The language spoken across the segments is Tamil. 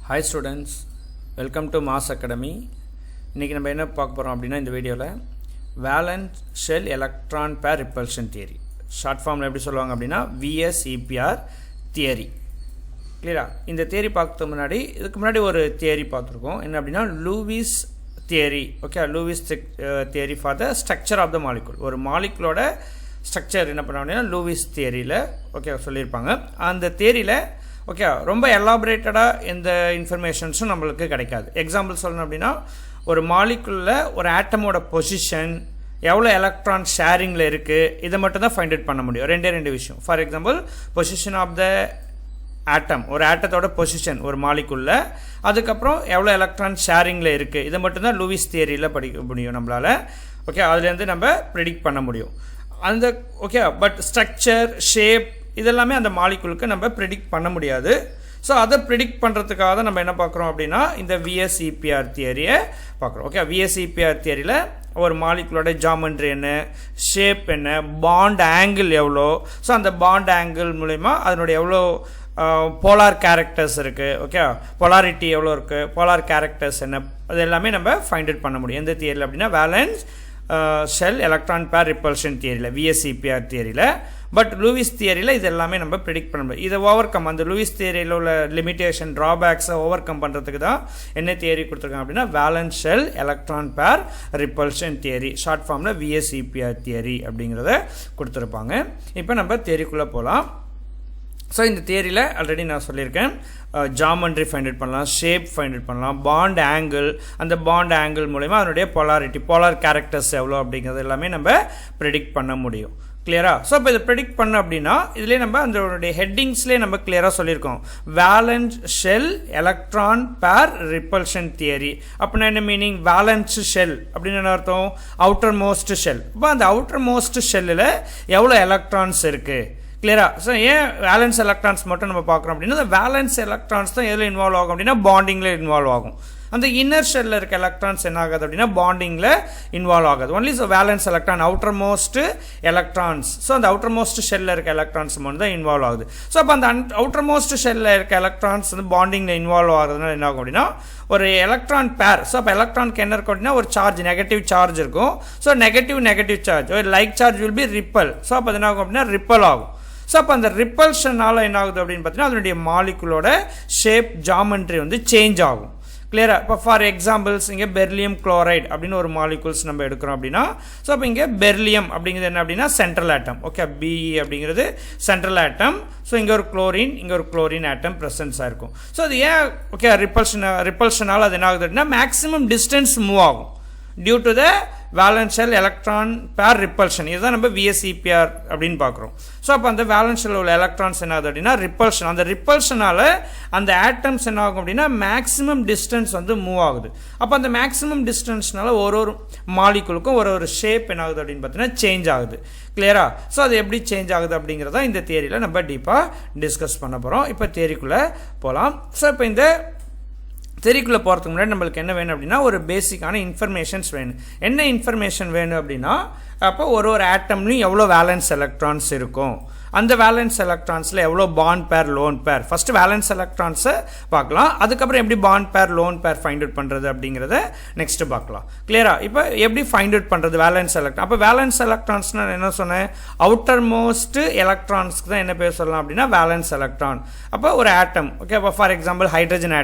Hi students, welcome to Mass Academy. இன்னைக்கு நம்ம என்ன பார்க்க போறோம் அப்படினா இந்த வீடியோல valence shell electron pair repulsion theory short ஃபார்ம்ல எப்படி சொல்லுவாங்க அப்படினா VSEPR theory. கிளியரா? இந்த தியரி பார்க்கிறதுக்கு முன்னாடி இதுக்கு முன்னாடி ஒரு தியரி பார்த்திருக்கோம். என்ன அப்படினா Lewis theory. Okay, Lewis theory for the structure of the molecule. ஒரு மாலிகுலோட ஸ்ட்ரக்சர் என்ன பண்ணுவாங்கன்னா லூயிஸ் தியரியில ஓகே சொல்லியிருப்பாங்க. அந்த தியரியில ஓகே ரொம்ப எலாபரேட்டடாக எந்த இன்ஃபர்மேஷன்ஸும் நம்மளுக்கு கிடைக்காது. எக்ஸாம்பிள் சொல்லணும் அப்படின்னா ஒரு மாலிகுலில் ஒரு ஆட்டமோட பொசிஷன் எவ்வளோ எலக்ட்ரான் ஷேரிங்கில் இருக்குது இதை மட்டும் தான் ஃபைண்ட் அவுட் பண்ண முடியும். ரெண்டு விஷயம். For example position of the atom, ஒரு ஆட்டத்தோட பொசிஷன் ஒரு மாலிகுலில், அதுக்கப்புறம் எவ்வளோ எலக்ட்ரான் ஷேரிங்கில் இருக்குது இதை மட்டும்தான் லூயிஸ் தியரியில் படிக்க முடியும் நம்மளால். ஓகே, அதுலேருந்து நம்ம ப்ரெடிக்ட் பண்ண முடியும் அந்த ஓகே. பட் ஸ்ட்ரக்சர், ஷேப் இதெல்லாமே அந்த மாலிகுலுக்கு நம்ம ப்ரெடிக்ட் பண்ண முடியாது. ஸோ அதை ப்ரெடிக்ட் பண்ணுறதுக்காக தான் நம்ம என்ன பார்க்குறோம் அப்படின்னா இந்த VSEPR தியரியை பார்க்குறோம். ஓகே, VSEPR தியரியில் ஒரு மாலிகுலோட ஜாமெண்ட்ரி என்ன, ஷேப் என்ன, பாண்ட் ஆங்கிள் எவ்வளோ, ஸோ அந்த பாண்ட் ஆங்கிள் மூலமா அதனுடைய எவ்வளோ போலார் கேரக்டர்ஸ் இருக்குது, ஓகே பொலாரிட்டி எவ்வளோ இருக்குது, போலார் கேரக்டர்ஸ் என்ன, அது எல்லாமே நம்ம ஃபைண்ட் அவுட் பண்ண முடியும். எந்த தியரியில் அப்படின்னா valence shell electron pair repulsion தியரியில், VSEPR தியரியில். பட் லூயிஸ் தியரியில் இது எல்லாமே நம்ம ப்ரெடிக்ட் பண்ண முடியும். இதை ஓவர் கம், அந்த லூயிஸ் தியரியில் உள்ள லிமிட்டேஷன் ட்ராபேக்ஸை ஓவர் கம் பண்ணுறதுக்கு தான் என்ன தியரி கொடுத்துருக்காங்க அப்படின்னா valence shell electron pair repulsion theory, short ஃபார்மில் VSEPR தியரி அப்படிங்கிறத கொடுத்துருப்பாங்க. இப்போ நம்ம தியரிக்குள்ளே போகலாம். ஸோ இந்த தியரியில் ஆல்ரெடி நான் சொல்லியிருக்கேன், ஜாமெண்ட்ரி ஃபைண்ட் அவுட் பண்ணலாம், ஷேப் ஃபைண்ட் அவுட் பண்ணலாம், பாண்ட் ஆங்கிள், அந்த பாண்ட் ஆங்கிள் மூலமா அதனுடைய பொலாரிட்டி, போலார் கேரக்டர்ஸ் எவ்வளோ அப்படிங்கிறது எல்லாமே நம்ம ப்ரெடிக்ட் பண்ண முடியும். கிளியரா? ஸோ இப்போ இதை ப்ரெடிக்ட் பண்ண அப்படின்னா இதுலேயே நம்ம அதனுடைய ஹெட்டிங்ஸ்லேயே நம்ம கிளியராக சொல்லியிருக்கோம் valence shell electron pair repulsion theory. அப்படின்னா என்ன மீனிங்? வேலன்ஸ் ஷெல் அப்படின்னு என்ன அர்த்தம்? Outer most shell. இப்போ அந்த அவுட்டர் மோஸ்ட் ஷெல்லில் எவ்வளோ எலக்ட்ரான்ஸ் இருக்குது? கிளியரா? ஸோ ஏன் வேலன்ஸ் எலக்ட்ரான்ஸ் மட்டும் நம்ம பார்க்குறோம் அப்படின்னா அந்த வேலன்ஸ் எலக்ட்ரான்ஸ் தான் எதில் இன்வால்வ் ஆகும் அப்படின்னா பாண்டிங்கில் இன்வால்வ் ஆகும். அந்த இன்னர் ஷெல்லில் இருக்க எலக்ட்ரான்ஸ் என்ன ஆகுது அப்படின்னா பாண்டிங்கில் இன்வால்வ் ஆகுது. Only so valence electron, outer most electrons, so அந்த அவுட்டர் மோஸ்ட் ஷெல்லில் இருக்க எலக்ட்ரான்ஸ் மட்டும் தான் இன்வால்வ் ஆகுது. ஸோ அப்போ அந்த அவுட்டர் மோஸ்ட் ஷெல்லில் இருக்க எலக்ட்ரான்ஸ் வந்து பாண்டிங்கில் இன்வால்வ் ஆகுதுனால என்ன ஆகும் அப்படின்னா ஒரு எலக்ட்ரான் பேர். ஸோ அப்போ எலக்ட்ரானுக்கு என்ன இருக்கும் அப்படின்னா ஒரு சார்ஜ், நெகட்டிவ் சார்ஜ் இருக்கும். ஸோ நெகட்டிவ் சார்ஜ், ஒரு like charge will be ripple. So அப்போ என்ன ஆகும் அப்படின்னா ரிப்பல் ஆகும். ஸோ அப்போ அந்த ரிப்பல்ஷனால் என்ன ஆகுது அப்படின்னு பார்த்தீங்கன்னா அதனுடைய மாலிகுலோட ஷேப், ஜாமெண்ட்ரி வந்து சேஞ்ச் ஆகும். கிளியரா? இப்போ ஃபார் எக்ஸாம்பிள்ஸ் இங்கே பெர்லியம் குளோரைடு அப்படின்னு ஒரு மாலிகுல்ஸ் நம்ம எடுக்கிறோம் அப்படின்னா, ஸோ அப்போ இங்கே பெர்லியம் அப்படிங்கிறது என்ன அப்படின்னா சென்ட்ரல் ஆட்டம். ஓகே, BE அப்படிங்கிறது சென்ட்ரல் ஆட்டம். ஸோ இங்கே ஒரு குளோரின் ஆட்டம் ப்ரெசன்ஸ் ஆயிருக்கும். ஸோ அது ஏன் ஓகே ரிப்பல்ஷனால் அது என்ன ஆகுது அப்படின்னா மேக்ஸிமம் டிஸ்டன்ஸ் மூவ் ஆகும் due to the valence shell electron pair repulsion. இதுதான் நம்ம VSEPR அப்படின்னு பார்க்குறோம். ஸோ அப்போ அந்த வேலன்ஸ் ஷெல் உள்ள எலக்ட்ரான்ஸ் என்ன ஆகுது அப்படின்னா ரிப்பல்ஷன், அந்த ரிப்பல்ஷனால் அந்த ஆட்டம்ஸ் என்ன ஆகும் அப்படின்னா மேக்ஸிமம் டிஸ்டன்ஸ் வந்து மூவ் ஆகுது. அப்போ அந்த மேக்ஸிமம் டிஸ்டன்ஸ்னால ஒரு மாலிகுலுக்கும் ஒரு ஷேப் என்ன ஆகுது அப்படின்னு பார்த்தீங்கன்னா சேஞ்ச் ஆகுது. கிளியரா? ஸோ அது எப்படி சேஞ்ச் ஆகுது அப்படிங்கிறத இந்த தியரியில் நம்ம டீப்பாக டிஸ்கஸ் பண்ண போகிறோம். இப்போ தியரிக்குள்ளே போகலாம். ஸோ இப்போ இந்த தியரிக்குள்ளே போகிறதுக்கு முன்னாடி நம்மளுக்கு என்ன வேணும் அப்படின்னா ஒரு பேசிக்கான இன்ஃபர்மேஷன்ஸ் வேணும். என்ன இன்ஃபர்மேஷன் வேணும் அப்படின்னா அப்போ ஒரு ஆட்டம்லையும் எவ்வளோ வேலன்ஸ் எலக்ட்ரான்ஸ் இருக்கும், அந்த வேலன்ஸ் எலக்ட்ரான்ஸில் எவ்வளோ பாண்ட் பேர், லோன் பேர். ஃபஸ்ட்டு வேலன்ஸ் எலக்ட்ரான்ஸை பார்க்கலாம், அதுக்கப்புறம் எப்படி பாண்ட் பேர், லோன் பேர் ஃபைண்ட் அவுட் பண்ணுறது அப்படிங்கிறத நெக்ஸ்ட்டு பார்க்கலாம். கிளியரா? இப்போ எப்படி ஃபைண்ட் அவுட் பண்ணுறது வேலன்ஸ் எலக்ட்ரான்? அப்போ வேலன்ஸ் எலக்ட்ரான்ஸ்னால் என்ன சொன்னேன்? அவுட்டர் மோஸ்ட் எலக்ட்ரான்ஸ்க்கு தான் என்ன பேர் சொல்லலாம் அப்படின்னா வேலன்ஸ் எலக்ட்ரான். அப்போ ஒரு ஆட்டம், ஓகே, இப்போ ஃபார் எக்ஸாம்பிள் ஹைட்ரஜன்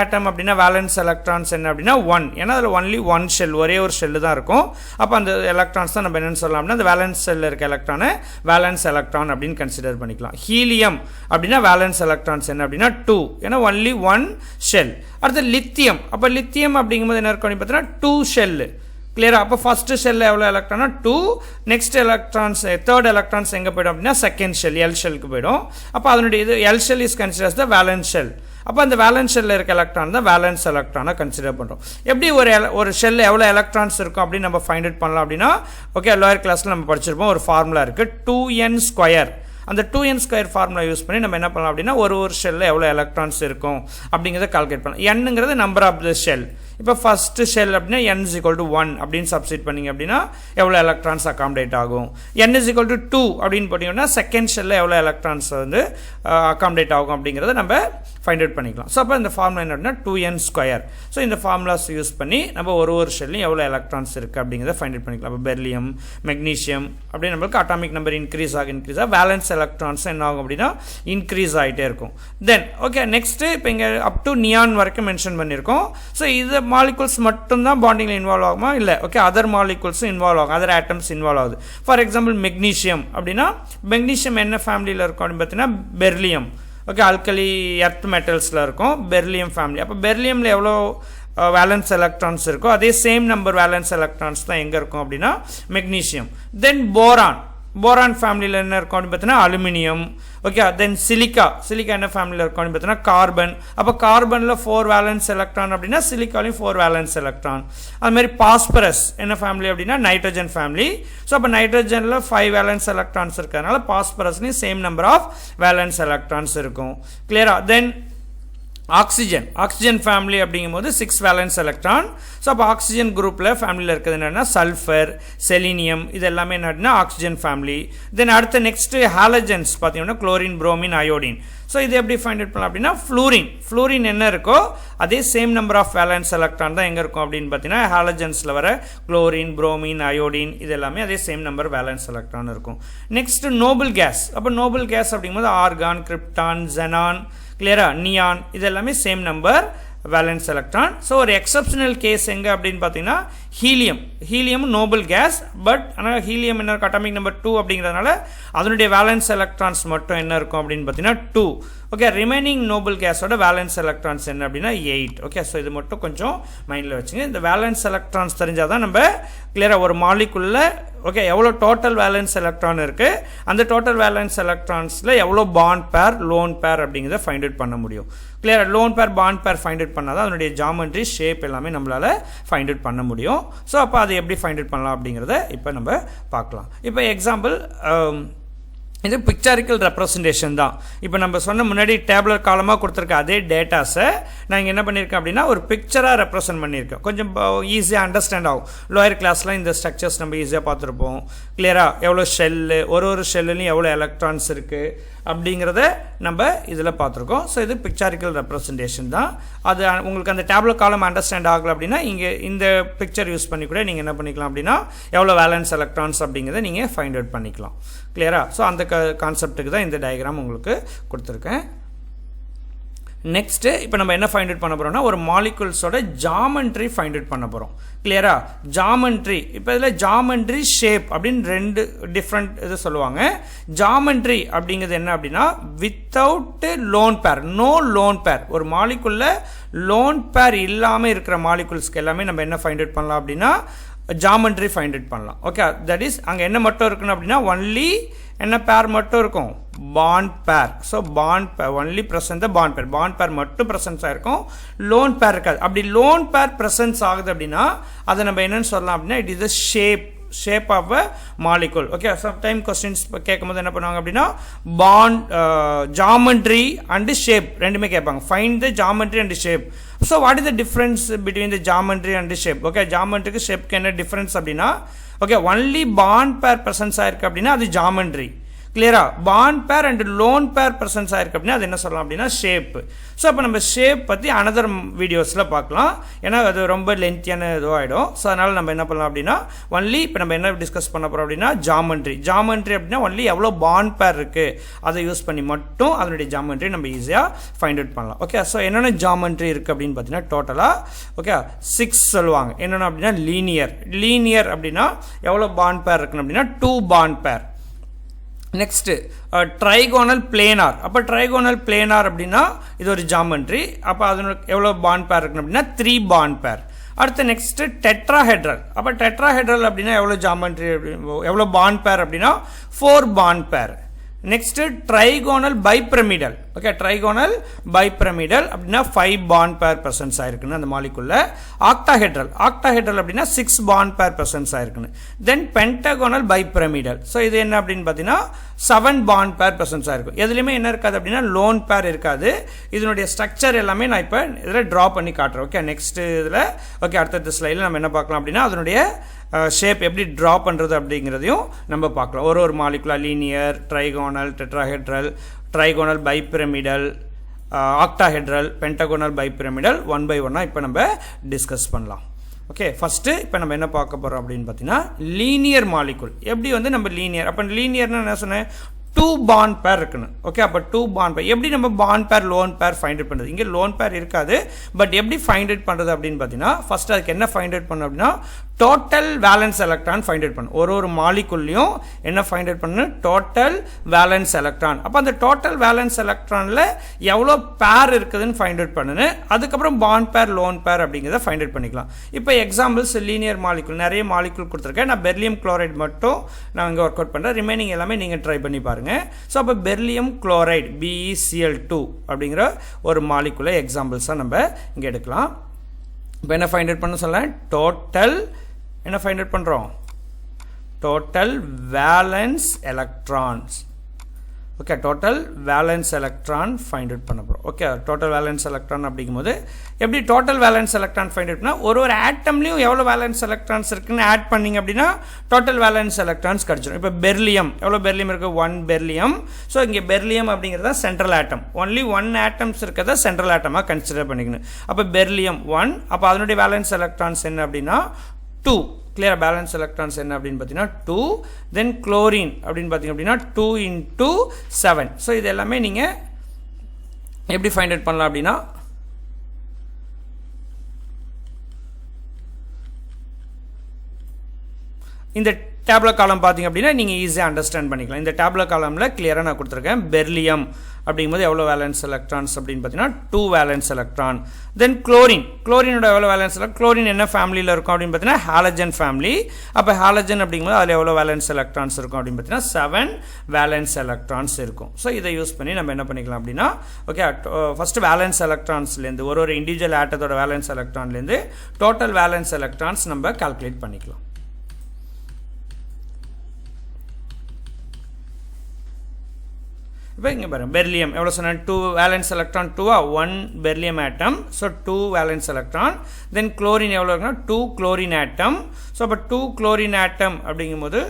ஆட்டம் அப்படின்னா வேலன்ஸ் எலக்ட்ரான்ஸ் என்ன அப்படின்னா 1. ஏன்னா அதில் ஒன்லி 1 ஷெல், ஒரே ஒரு ஷெல்லு தான் இருக்கும். அப்போ அந்த எலக்ட்ரான்ஸ் தான் நம்ம என்னென்னு சொல்லலாம் அப்படின்னா அந்த வேலன்ஸ் ஷெல்லில் இருக்க எலக்ட்ரானை வேலன்ஸ் எலக்ட்ரான் அப்படின்னு கன்சிடர் பண்ணிக்கலாம். ஹீலியம் அப்படின்னா வேலன்ஸ் எலக்ட்ரான்ஸ் என்ன அப்படின்னா 2, ஏன்னா ஒன்லி 1 ஷெல். அடுத்து லித்தியம், அப்போ லித்தியம் அப்படிங்கும்போது என்ன இருக்கும் அப்படின்னு பார்த்தீங்கன்னா 2 ஷெல்லு. கிளியரா? அப்போ ஃபர்ஸ்ட் ஷெல்லில் எவ்வளோ எலக்ட்ரானா 2, நெக்ஸ்ட் எலக்ட்ரான்ஸ் தேர்ட் எலக்ட்ரான்ஸ் எங்கே போய்டும் அப்படின்னா செகண்ட் ஷெல், எல் ஷெல்லுக்கு போய்டும். அப்போ அதனுடைய இது L shell is considers the valence shell. அப்போ அந்த வேலன்ஸ் ஷெல்லில் இருக்க எலக்ட்ரான் தான் வேலன்ஸ் எலக்ட்ரானாக கன்சிடர் பண்ணுறோம். எப்படி ஒரு ஷெல்லில் எவ்வளோ எலக்ட்ரான்ஸ் இருக்கும் அப்படின்னு நம்ம ஃபைண்ட் அவுட் பண்ணலாம் அப்படின்னா ஓகே லோயர் கிளாஸில் நம்ம படிச்சிருப்போம். ஒரு ஃபார்முலா இருக்குது 2n². அந்த 2n² ஃபார்முலா யூஸ் பண்ணி நம்ம என்ன பண்ணலாம் அப்படின்னா ஒரு ஷெல்லில் எவ்வளோ எலக்ட்ரான்ஸ் இருக்கும் அப்படிங்கிறத கால்குலேட் பண்ணலாம். என்னங்கிறது நம்பர் ஆஃப் த ஷெல், இப்போ ஃபர்ஸ்ட் ஷெல் அப்படின்னா n is equal to 1 அப்படின்னு சப்ஸ்டிட் பண்ணிங்க அப்படின்னா எவ்வளோ எலக்ட்ரான்ஸ் அகாமடேட் ஆகும். n is equal to 2 அப்படின்னு போட்டிங்கன்னா செகண்ட் ஷெல்லில் எவ்வளோ எலக்ட்ரான்ஸ் வந்து அகாமடேட் ஆகும் அப்படிங்கிறத நம்ம ஃபைண்ட் அவுட் பண்ணிக்கலாம். ஸோ அப்போ இந்த ஃபார்முலா என்ன அப்படின்னா 2n ஸ்கொயர். ஸோ இந்த ஃபார்முலாஸ் யூஸ் பண்ணி நம்ம ஒரு ஷெல்லையும் எவ்வளோ எலக்ட்ரான்ஸ் இருக்குது அப்படிங்கிறத ஃபைண்ட் அவுட் பண்ணிக்கலாம். இப்போ பெர்லியம், மெக்னீஷியம் அப்படி நம்மளுக்கு அட்டாமிக் நம்பர் இன்க்ரீஸ் ஆக வேலன்ஸ் எலக்ட்ரான்ஸ் என்ன ஆகும் அப்படின்னா இன்க்ரீஸ் ஆகிட்டே இருக்கும். தென் ஓகே நெக்ஸ்ட்டு இப்போ இங்கே அப் டு நியான் வரைக்கும் மென்ஷன் பண்ணியிருக்கோம். ஸோ இது மாலிகுல்ஸ் மட்டும்தான் பாண்டிங்கில் இன்வால்வ் ஆகுமா? இல்லை. ஓகே அதர் மாலிகுல்ஸும் இன்வால்வ் ஆகும், அதர் ஆட்டம்ஸ் இன்வால்வ் ஆகுது. ஃபார் எக்ஸாம்பிள் மெக்னீஷியம் அப்படின்னா மெக்னீஷியம் என்ன ஃபேமிலியில் இருக்கும் அப்படின்னு பார்த்தீங்கன்னா பெர்லியம். ஓகே ஆல்கலி எர்த் மெட்டல்ஸில் இருக்கும் பெர்லியம் ஃபேமிலி. அப்போ பெர்லியமில் எவ்வளோ வேலன்ஸ் எலக்ட்ரான்ஸ் இருக்கோ அதே சேம் நம்பர் வேலன்ஸ் எலக்ட்ரான்ஸ் தான் எங்கே இருக்கும் அப்படின்னா மெக்னீஷியம். தென் போரான் ஃபேமிலியில் என்ன இருக்கும் அப்படின்னு பார்த்தீங்கன்னா அலுமினியம். ஓகே தென் சிலிக்கா என்ன ஃபேமிலியில் இருக்கும் அப்படின்னு பார்த்தீங்கன்னா கார்பன். அப்போ கார்பனில் 4 வேலன்ஸ் எலக்ட்ரான் அப்படின்னா சிலிக்காலையும் 4 வேலன்ஸ் எலக்ட்ரான். அதுமாதிரி பாஸ்பரஸ் என்ன ஃபேமிலி அப்படின்னா நைட்ரஜன் ஃபேமிலி. ஸோ அப்போ நைட்ரஜனில் 5 வேலன்ஸ் எலக்ட்ரான்ஸ் இருக்கிறதுனால பாஸ்பரஸ்லேயும் same number of valence electrons இருக்கும். கிளியரா? தென் ஆக்சிஜன் ஃபேமிலி அப்படிங்கும்போது 6 வேலன்ஸ் எலக்ட்ரான். ஸோ அப்போ ஆக்சிஜன் குரூப்பில் ஃபேமிலியில் இருக்கிறது என்னென்னா சல்ஃபர், செலினியம் இது எல்லாமே என்னன்னா ஆக்சிஜன் ஃபேமிலி. தென் அடுத்த நெக்ஸ்ட் ஹாலஜன்ஸ் பார்த்தீங்கன்னா குளோரின், புரோமின், அயோடின். ஸோ இது எப்படி ஃபைண்ட் அவுட் பண்ணலாம் அப்படின்னா ஃப்ளூரின் என்ன இருக்கோ அதே same number of valence electron தான் எங்கே இருக்கும் அப்படின்னு பார்த்தீங்கன்னா ஹாலஜன்ஸில் வர குளோரின், புரோமின், அயோடின் இது எல்லாமே அதே சேம் நம்பர் வேலன்ஸ் எலக்ட்ரான் இருக்கும். Next Nobel case. அப்போ நோபல் கேஸ் அப்படிங்கும்போது ஆர்கான், கிரிப்டான், ஜெனான், கிளியரா, நியான் இது எல்லாமே same number valence electron. So ஒரு எக்ஸப்ஷனல் கேஸ் எங்கே அப்படின்னு பார்த்தீங்கன்னா ஹீலியம் நோபல் கேஸ். பட் ஆனால் ஹீலியம் என்ன இருக்கும் அட்டாமிக் நம்பர் 2 அப்படிங்கிறதுனால அதனுடைய வேலன்ஸ் எலக்ட்ரான்ஸ் மட்டும் என்ன இருக்கும் அப்படின்னு பார்த்தீங்கன்னா 2. ஓகே ரிமைனிங் நோபல் கேஸோட வேலன்ஸ் எலக்ட்ரான்ஸ் என்ன அப்படின்னா 8. ஓகே ஸோ இது மட்டும் கொஞ்சம் மைண்டில் வச்சுங்க. இந்த வேலன்ஸ் எலக்ட்ரான்ஸ் தெரிஞ்சால் தான் நம்ம கிளியராக ஒரு மாலிகுலில் ஓகே எவ்வளோ டோட்டல் வேலன்ஸ் எலக்ட்ரான் இருக்குது அந்த டோட்டல் வேலன்ஸ் எலக்ட்ரான்ஸில் எவ்வளோ பாண்ட் பேர், லோன் பேர் அப்படிங்கிறத ஃபைண்ட் அவுட் பண்ண முடியும். கிளியராக லோன் பேர், பாண்ட் பேர் ஃபைண்ட் அவுட் பண்ணால் தான் அதனுடைய ஜாமெட்ரி, ஷேப் எல்லாமே நம்மளால் ஃபைண்ட் அவுட் பண்ண முடியும். ஸோ அப்போ அதை எப்படி ஃபைண்ட் அவுட் பண்ணலாம் அப்படிங்கிறத இப்போ நம்ம பார்க்கலாம். இப்போ எக்ஸாம்பிள் இது பிக்சாரிக்கல் ரெப்ரசன்டேஷன் தான். இப்போ நம்ம சொன்ன முன்னாடி டேப்லர் காலமாக கொடுத்துருக்க அதே டேட்டாஸை நான் இங்கே என்ன பண்ணியிருக்கேன் அப்படின்னா ஒரு பிக்சராக ரெப்ரசன்ட் பண்ணியிருக்கேன். கொஞ்சம் ஈஸியாக அண்டர்ஸ்டாண்ட் ஆகும். லோயர் கிளாஸ்லாம் இந்த ஸ்ட்ரக்சர்ஸ் நம்ம ஈஸியாக பார்த்துருப்போம். கிளியராக எவ்வளோ ஷெல்லு, ஒரு ஷெல்லுலையும் எவ்வளோ எலக்ட்ரான்ஸ் இருக்குது அப்படிங்கிறத நம்ம இதில் பார்த்துருக்கோம். ஸோ இது பிக்சாரிக்கல் ரெப்ரசன்டேஷன் தான். அது உங்களுக்கு அந்த டேப்லர் காலம் அண்டர்ஸ்டாண்ட் ஆகலை அப்படின்னா இங்கே இந்த பிக்சர் யூஸ் பண்ணி கூட நீங்கள் என்ன பண்ணிக்கலாம் அப்படின்னா எவ்வளோ வேலன்ஸ் எலக்ட்ரான்ஸ் அப்படிங்கிறத நீங்கள் ஃபைண்ட் அவுட் பண்ணிக்கலாம். கிளியரா? ஸோ அந்த கான்செப்ட்டுக்கு தான் இந்த டயக்ராம் உங்களுக்கு கொடுத்துருக்கேன். நெக்ஸ்ட்டு இப்போ நம்ம என்ன ஃபைண்ட் அவுட் பண்ண போகிறோம்னா ஒரு மாலிகுல்ஸோட ஜாமெண்ட்ரி ஃபைண்ட் அவுட் பண்ண போகிறோம். கிளியரா? ஜாமெண்ட்ரி இப்போ இதில் ஜாமெண்ட்ரி, ஷேப் அப்படின்னு 2 டிஃப்ரெண்ட் இது சொல்லுவாங்க. ஜாமெண்ட்ரி அப்படிங்கிறது என்ன அப்படின்னா without lone pair, no lone pair. ஒரு மாலிகுலில் லோன் பேர் இல்லாமல் இருக்கிற மாலிகுல்ஸ்க்கு எல்லாமே நம்ம என்ன ஃபைண்ட் அவுட் பண்ணலாம் அப்படின்னா ஜாமெண்ட்ரி ஃபைண்ட் அவுட் பண்ணலாம். ஓகே தட் இஸ் அங்கே என்ன மட்டும் இருக்குன்னு அப்படின்னா ஒன்லி என்ன பேர் மட்டும் இருக்கும், பாண்ட் பேர். ஸோ பாண்ட் பேர் ஒன்லி ப்ரெசன்ட் பாண்ட் பேர் மட்டும் ப்ரெசன்ஸ் ஆகிருக்கும், லோன் பேர் இருக்காது. அப்படி லோன் பேர் ப்ரெசன்ஸ் ஆகுது அப்படின்னா அதை நம்ம என்னென்னு சொல்லலாம் அப்படின்னா it is a shape of a molecule. Okay sometime questions கேட்கும்போது என்ன பண்ணுவாங்க அப்படின்னா பாண்ட் ஜாமெண்ட்ரி அண்ட் ஷேப் ரெண்டுமே கேட்பாங்க. Find the geometry and shape. So what is the difference between the geometry and shape? Okay ஜாமெண்ட்ரிக்கு ஷேப்க்கு என்ன டிஃப்ரென்ஸ் அப்படின்னா okay only bond pair presence ஆயிருக்கு அப்படின்னா அது ஜாமெண்ட்ரி. கிளியரா? பாண்ட் பேர் அண்ட் லோன் பேர் ப்ரெசன்ஸ் ஆயிருக்கு அப்படின்னா அது என்ன சொல்லலாம் அப்படின்னா ஷேப். ஸோ அப்போ நம்ம ஷேப் பற்றி அனதர் வீடியோஸில் பார்க்கலாம். ஏன்னா அது ரொம்ப லென்த்தியான இதுவாக ஆகிடும். ஸோ அதனால் நம்ம என்ன பண்ணலாம் அப்படின்னா ஒன்லி இப்போ நம்ம என்ன டிஸ்கஸ் பண்ண போகிறோம் அப்படின்னா ஜாமெண்ட்ரி அப்படின்னா ஒன்லி எவ்வளோ பாண்ட் பேர் இருக்குது அதை யூஸ் பண்ணி மட்டும் அதனுடைய ஜாமெண்ட்ரி நம்ம ஈஸியாக ஃபைண்ட் அவுட் பண்ணலாம். ஓகே ஸோ என்னென்ன ஜாமெண்ட்ரி இருக்குது அப்படின்னு பார்த்தீங்கன்னா டோட்டலாக ஓகே 6 சொல்லுவாங்க. என்னென்ன அப்படின்னா லீனியர் அப்படின்னா எவ்வளோ பாண்ட் பேர் இருக்குன்னு அப்படின்னா 2 பாண்ட் பேர். Next trigonal planar. அப்போ ட்ரைகோனல் பிளேனார் அப்படின்னா இது ஒரு ஜாமெண்ட்ரி. அப்போ அதனோட எவ்வளோ பாண்ட் பேர் இருக்குன்னு அப்படின்னா 3 பாண்ட் பேர். அடுத்து நெக்ஸ்ட்டு டெட்ராஹெட்ரல். அப்போ டெட்ராஹெட்ரல் அப்படின்னா எவ்வளோ ஜாமெண்ட்ரி, எவ்வளோ பாண்ட் பேர் அப்படின்னா 4 பாண்ட் பேர். Next trigonal bipyramidal. Okay, trigonal bipyramidal அப்படினா 5 bond pair presence ஆயிருக்குன்னு அந்த மாலிகுல்ல. Octahedral அப்படினா 6 bond pair presence ஆயிருக்குன்னு. Then pentagonal bipyramidal. So இது என்ன அப்படினு பாத்தீனா 7 bond pair presence ஆயிருக்கும். எதுலயுமே என்ன இருக்காது அப்படினா lone pair இருக்காது. இதனுடைய ஸ்ட்ரக்சர் எல்லாமே நான் இப்ப இதல டிரா பண்ணி காட்றேன். ஓகே, நெக்ஸ்ட் இதுல ஓகே அடுத்த ஸ்லைடுல நம்ம என்ன பார்க்கலாம் அப்படினா அதனுடைய ஷேப் எப்படி டிரா பண்றது அப்படிங்கறதையும் நம்ம பார்க்கலாம். ஒரு மாலிகுலா linear, trigonal, tetrahedral, trigonal bipyramidal, octahedral, pentagonal bipyramidal one by one இப்போ நம்ம டிஸ்கஸ் பண்ணலாம். ஓகே, ஃபர்ஸ்ட் இப்போ நம்ம என்ன பார்க்க போறோம் அப்படினு பார்த்தீங்கன்னா லீனியர் மாலிகுல். எப்படி வந்து நம்ம லீனியர், அப்ப லீனியர்னா என்ன சொன்னேன், 2 bond pair இருக்கணும். ஓகே, அப்ப 2 bond pair எப்படி நம்ம bond pair lone pair find out பண்றது? இங்க lone pair இருக்காது, பட் எப்படி find out பண்றது அப்படினு பார்த்தீங்கன்னா ஃபர்ஸ்ட் அதுக்கு என்ன find out பண்ணனும் அப்படினா total valence electron find out பண்ணனும். ஒரு மாலிகுல்லையும் என்ன find out பண்ணனும், total valence electron. அப்ப அந்த total valence electronல எவ்வளவு pair இருக்குதுன்னு find out பண்ணனும். அதுக்கு அப்புறம் bond pair lone pair அப்படிங்கறத find out பண்ணிக்கலாம். இப்போ எக்ஸாம்பிள்ஸ் லீனியர் மாலிகுல் நிறைய மாலிகுல் கொடுத்திருக்கேன். நான் பெர்லியம் குளோரைடு மட்டும் நான் இங்க வொர்க் அவுட் பண்றேன். ரிமைனிங் எல்லாமே நீங்க ட்ரை பண்ணி பாருங்க. சோ அப்ப பெர்லியம் குளோரைடு BeCl2 அப்படிங்கற ஒரு மாலிகுலை எக்ஸாம்பிள்ஸா நம்ம இங்க எடுக்கலாம். இப்போ என்ன ஃபைண்ட் அவுட் பண்ண சொல்றேன், டோட்டல் என்ன ஃபைண்ட் அவுட் பண்றோம், total valence electrons. Okay, total valence electron find out பண்ண போறோம். ஓகே, டோட்டல் வேலன்ஸ் எலக்ட்ரான் அப்படிங்கும்போது எப்படி total valence electron find out பண்ணா ஒரு ஆட்டம்லயும் எவ்வளவு வேலன்ஸ் எலக்ட்ரான்ஸ் இருக்குன்னு ஆட் பண்ணீங்க அப்படினா டோட்டல் வேலன்ஸ் எலக்ட்ரான்ஸ் கிடைச்சிடும். இப்போ பெர்லியம் எவ்வளவு பெர்லியம் இருக்கு, 1 பெர்லியம். சோ இங்க பெர்லியம் அப்படிங்கறது சென்ட்ரல் ஆட்டம், only 1 ஆட்டம்ஸ் இருக்கத சென்ட்ரல் ஆட்டமா கன்சிடர் பண்ணிக்கணும். அப்ப பெர்லியம் 1, அப்ப அதனுடைய வேலன்ஸ் எலக்ட்ரான்ஸ் என்ன அப்படினா 2. clear balance electrons என்ன அப்படினு பாத்தீங்கன்னா 2. then chlorine அப்படினு பாத்தீங்க அப்படினா 2 into 7. so இது எல்லாமே நீங்க எப்படி ஃபைண்ட் அவுட் பண்ணலாம் அப்படினா இந்த டேபுலர் காலம் பாத்தீங்க அப்படினா நீங்க ஈஸியா அண்டர்ஸ்டாண்ட் பண்ணிக்கலாம். இந்த டேபுலர் காலம்ல கிளியரா நான் கொடுத்திருக்கேன். பெர்லியம் அப்படிங்கும்போது எவ்வளவு வேலன்ஸ் எலக்ட்ரான்ஸ் அப்படினு பாத்தீங்கன்னா 2 வேலன்ஸ் எலக்ட்ரான். தென் குளோரினோட எவ்வளவு வேலன்ஸ் எலக்ட்ரான், குளோரின் என்ன ஃபேமிலில இருக்கும் அப்படினு பாத்தீங்கன்னா ஹாலஜன் ஃபேமிலி. அப்ப ஹாலஜன் அப்படிங்கும்போது அதுல எவ்வளவு வேலன்ஸ் எலக்ட்ரான்ஸ் இருக்கும் அப்படினு பாத்தீங்கன்னா 7 வேலன்ஸ் எலக்ட்ரான்ஸ் இருக்கும். சோ இதை யூஸ் பண்ணி நம்ம என்ன பண்ணிக்கலாம் அப்படினா ஓகே ஃபர்ஸ்ட் வேலன்ஸ் எலக்ட்ரான்ஸ்ல இருந்து ஒரு இண்டிவிஜுவல் ஆட்டத்தோட வேலன்ஸ் எலக்ட்ரான்ல இருந்து டோட்டல் வேலன்ஸ் எலக்ட்ரான்ஸ் நம்ம கால்குலேட் பண்ணிக்கலாம். இப்போ இங்க பாருங்க பெர்லியம் எவ்வளவு சொன்னா 2 valence electron 2 1 beryllium atom. So 2 valence electron. Then chlorine எவ்வளவு இருக்குன்னா 2 குளோரின் ஆட்டம். சோ அப்ப 2 குளோரின் ஆட்டம் அப்படிங்கும்போது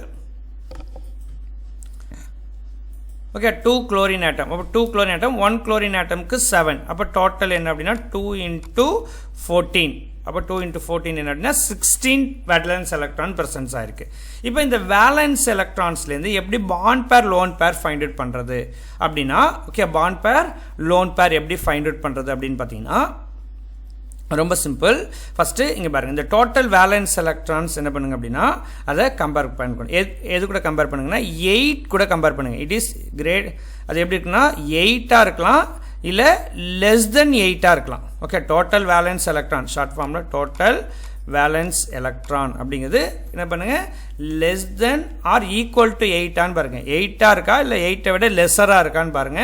ஓகே 2 குளோரின் ஆட்டம். அப்ப 2 குளோரின் ஆட்டம் 1 குளோரின் ஆட்டம்க்கு 7. அப்ப டோட்டல் என்ன அப்படினா 2 into 14. அப்ப 2 into 14 என்ன அப்படினா 16 வேலன்ஸ் எலக்ட்ரான் பிரசன்ஸ் ஆயிருக்கு. இப்போ இந்த வேலன்ஸ் எலக்ட்ரான்ஸ்ல இருந்து எப்படி பாண்ட் பேர் லோன் பேர் ஃபைண்ட் அவுட் பண்றது அப்படினா ஓகே பாண்ட் பேர் லோன் பேர் எப்படி ஃபைண்ட் அவுட் பண்றது அப்படினு பாத்தீங்கன்னா ரொம்ப சிம்பிள். ஃபர்ஸ்ட் இங்க பாருங்க இந்த டோட்டல் வேலன்ஸ் எலக்ட்ரான்ஸ் என்ன பண்ணுங்க அப்படினா அத கம்பேர் பண்ணுங்க. எது கூட கம்பேர் பண்ணுங்கன்னா 8 கூட கம்பேர் பண்ணுங்க. It is great. அது எப்படி இருக்குன்னா 8 இருக்கலாம் இல்ல less than 8 இருக்கலாம். Okay total valence electron short ஃபார்ம்ல டோட்டல் வேலன்ஸ் எலக்ட்ரான் அப்படிங்கிறது என்ன பண்ணுங்க less than or equal to 8 ஆன்னு பாருங்க. 8 இருக்கா இல்ல 8 விட லெஸ்ஸரா இருக்கான்னு பாருங்க.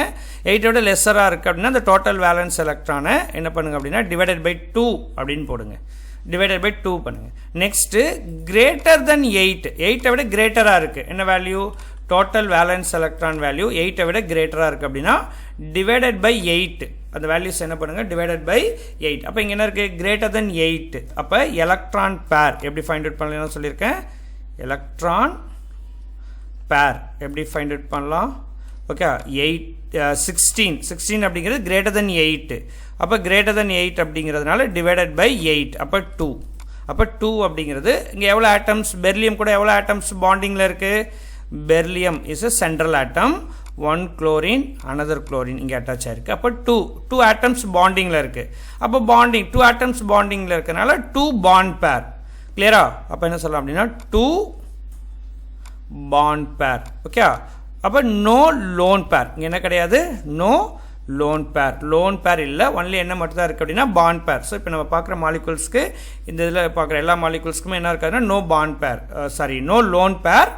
8 விட லெஸ்ஸரா இருக்கு அப்படினா அந்த டோட்டல் வேலன்ஸ் எலக்ட்ரானை என்ன பண்ணுங்க அப்படினா டிவைடட் பை 2 அப்படினு போடுங்க. டிவைடட் பை 2 பண்ணுங்க. Next greater than 8. 8 விட கிரேட்டரா இருக்கு. என்ன value? Total valence electron value 8 விட கிரேட்டரா இருக்கு அப்படினா டிவைடட் பை 8. அந்த வேல்யூஸ் என்ன பண்ணுங்க டிவைடட் பை 8. அப்ப இங்க என்ன இருக்கு கிரேட்டர் than 8. அப்ப எலக்ட்ரான் பேர் எப்படி ஃபைண்ட் அவுட் பண்ணலாம்னு சொல்லிருக்கேன். எலக்ட்ரான் பேர் எப்படி ஃபைண்ட் அவுட் பண்ணலாம்? ஓகே 16 அப்படிங்கிறது கிரேட்டர் than 8. அப்ப கிரேட்டர் than 8 அப்படிங்கிறதுனால டிவைடட் பை 8. அப்ப 2. அப்ப 2 அப்படிங்கிறது இங்க எவ்வளவு ஆட்டம்ஸ் பெர்லியம் கூட எவ்வளவு ஆட்டம்ஸ் பாண்டிங்ல இருக்கு? Beryllium is a central atom, one chlorine, another chlorine இங்க attach ஆயிருக்கு. அப்ப 2 atoms bondingல இருக்கு. அப்ப bonding 2 atoms bondingல இருக்கனால 2 bond pair. clear-ஆ? அப்ப என்ன சொல்லலாம் அப்படினா 2 bond pair. ஓகே அப்ப no lone pair. இங்க என்ன கிடையாது? no lone pair. lone pair இல்ல only என்ன மட்டும் தான் இருக்கு அப்படினா bond pair. சோ இப்போ நம்ம பார்க்குற மாலிகுல்ஸ்க்கு இந்த இதுல பார்க்குற எல்லா மாலிகுல்ஸ்க்குமே என்ன இருக்காதுன்னா no bond pair. no lone pair,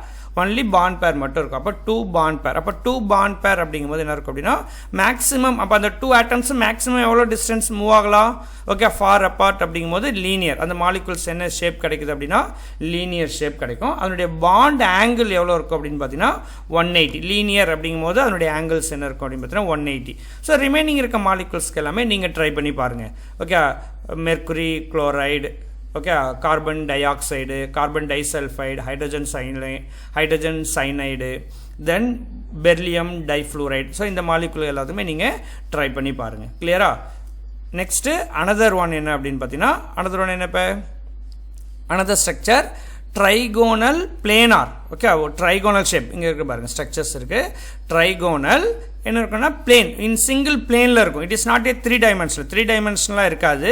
only bond பேர் மட்டும் இருக்கும். அப்போ 2 பாண்ட் பேர். அப்போ 2 பாண்ட் பேர் அப்படிங்கும்போது என்ன இருக்கும் அப்படின்னா மேக்ஸிமம் அப்போ அந்த 2 ஆட்டம்ஸ் மேக்ஸிமம் எவ்வளோ டிஸ்டன்ஸ் மூவ் ஆகலாம்? ஓகே, ஃபார் அப்பார்ட் அப்படிங்கும்போது லீனியர். அந்த மாலிகுல்ஸ் என்ன ஷேப் கிடைக்குது அப்படின்னா லீனியர் ஷேப் கிடைக்கும். அதனுடைய பாண்ட் ஆங்கிள் எவ்வளோ இருக்கும் அப்படின்னு பார்த்தீங்கன்னா 180. லீனியர் அப்படிங்கும்போது அதனுடைய ஆங்கிள்ஸ் என்ன இருக்கும் அப்படின்னு பார்த்தீங்கன்னா 180. ஸோ ரிமைனிங் இருக்க மாலிகுல்ஸ்க்கு எல்லாமே நீங்கள் ட்ரை பண்ணி பாருங்கள். Okay, mercury chloride, okay, carbon dioxide, carbon disulphide, hydrogen cyanide, then beryllium difluoride. So இந்த மாலிகுல் எல்லாத்துமே நீங்கள் ட்ரை பண்ணி பாருங்கள். கிளியரா? நெக்ஸ்ட்டு அனதர் ஒன் என்ன அப்படின்னு பார்த்தீங்கன்னா அனதர் ஒன் என்ன? இப்போ another structure trigonal planar. Okay, trigonal shape இங்கே இருக்குது பாருங்கள், ஸ்ட்ரக்சர்ஸ் இருக்குது. ட்ரைகோனல் என்ன இருக்குன்னா பிளேன் இன் சிங்கிள் பிளேனில் இருக்கும். It is not a 3 dimensional. 3 டைமென்ஷனலாக இருக்காது,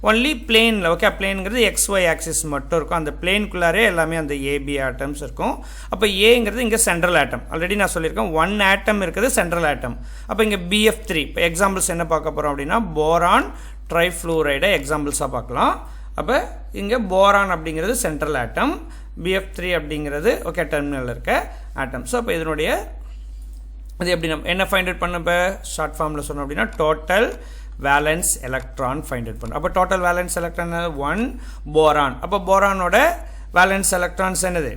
ஒன்லி பிளேனில். ஓகே, பிளேனுங்கிறது XY ஆக்சிஸ் மட்டும் இருக்கும். அந்த பிளேனுக்குள்ளாரே எல்லாமே அந்த AB ஆட்டம்ஸ் இருக்கும். அப்போ ஏங்கிறது இங்கே சென்ட்ரல் ஆட்டம். ஆல்ரெடி நான் சொல்லியிருக்கேன் 1 ஆட்டம் இருக்குது சென்ட்ரல் ஆட்டம். அப்போ இங்கே BF3. இப்போ எக்ஸாம்பிள்ஸ் என்ன பார்க்க போகிறோம் அப்படின்னா போரான் ட்ரைஃப்ளூரைடை எக்ஸாம்பிள்ஸாக பார்க்கலாம். அப்போ இங்கே போரான் அப்படிங்கிறது சென்ட்ரல் ஆட்டம், BF3 அப்படிங்கிறது ஓகே டெர்மினல் இருக்க ஆட்டம். ஸோ அப்போ இதனுடைய அது எப்படி நம்ம என்ன ஃபைண்ட் அவுட் பண்ண? இப்போ ஷார்ட் ஃபார்மில் சொன்னோம் அப்படின்னா total valence electron find out பண்ணோம். அப்போ டோட்டல் வேலன்ஸ் எலக்ட்ரான் 1 போரான். அப்போ போரானோட வேலன்ஸ் எலக்ட்ரான்ஸ் என்னது?